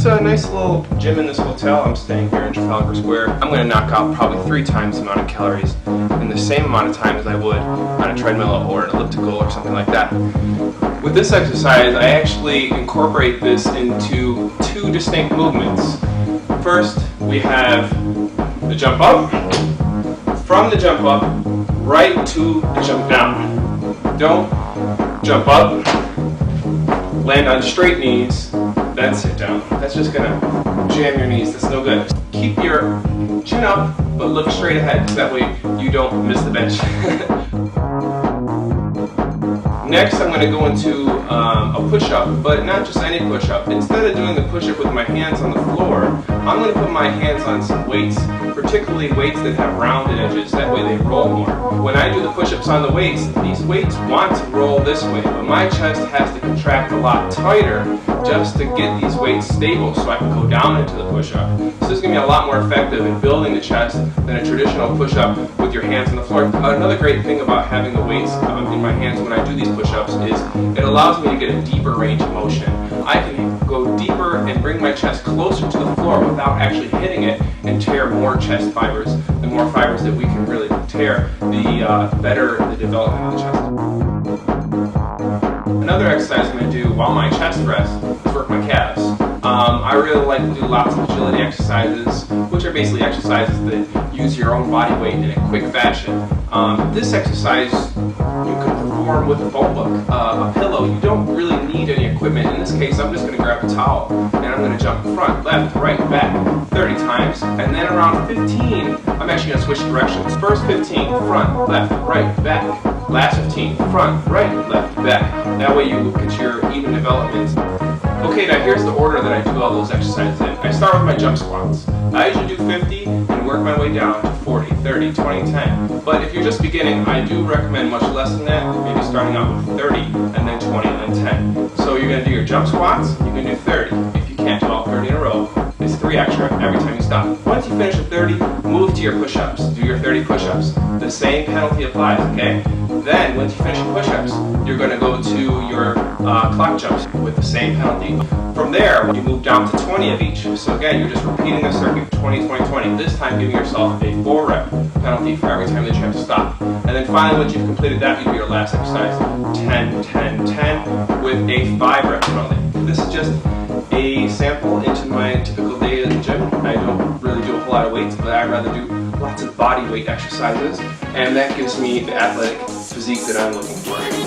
There's a nice little gym in this hotel. I'm staying here in Trafalgar Square. I'm going to knock out probably 3 times the amount of calories in the same amount of time as I would on a treadmill or an elliptical or something like that. With this exercise, I actually incorporate this into 2 distinct movements. First, we have the jump up. From the jump up, right to the jump down. Don't jump up, land on straight knees, then sit down. That's just gonna jam your knees. That's no good. Keep your chin up, but look straight ahead, so that way you don't miss the bench. Next, I'm going to go into a push-up, but not just any push-up. Instead of doing the push-up with my hands on the floor, I'm going to put my hands on some weights, particularly weights that have rounded edges. That way they roll more. When I do the push-ups on the weights, these weights want to roll this way, but my chest has to contract a lot tighter just to get these weights stable so I can go down into the push-up. So this is going to be a lot more effective in building the chest than a traditional push-up with your hands on the floor. Another great thing about having the weights in my hands when I do these push-ups is it allows me to get a deeper range of motion. I can go deeper and bring my chest closer to the floor without actually hitting it and tear more chest fibers. The more fibers that we can really tear, the better the development of the chest. Another exercise I'm going to do while my chest rests is work my calves. I really like to do lots of agility exercises, which are basically exercises that use your own body weight in a quick fashion. This exercise you can perform with a phone book, a pillow. You don't really need any equipment. In this case, I'm just going to grab a towel and I'm going to jump front, left, right, back 30 times. And then around 15, I'm actually going to switch directions. First 15, front, left, right, back. Last 15, front, right, left, back. That way you get your even development. Okay, now here's the order that I do all those exercises in. I start with my jump squats. I usually do 50 and work my way down to 40, 30, 20, 10. But if you're just beginning, I do recommend much less than that, maybe starting out with 30 and then 20 and then 10. So you're going to do your jump squats, you can do 30. If you can't do all 30 in a row, it's 3 extra every time you stop. Once you finish with 30, move to your push-ups. Do your 30 push-ups. The same penalty applies, okay? Then, once you finish your push-ups, you're going to go to your clock jumps with the same penalty. From there, you move down to 20 of each. So again, you're just repeating the circuit 20, 20, 20. This time giving yourself a 4-rep penalty for every time that you have to stop. And then finally, once you've completed that, you do your last exercise, 10, 10, 10, with a 5-rep penalty. This is just a sample into my typical day at the gym. I don't really do a whole lot of weights, but I'd rather do lots of body weight exercises, and that gives me the athletic physique that I'm looking for.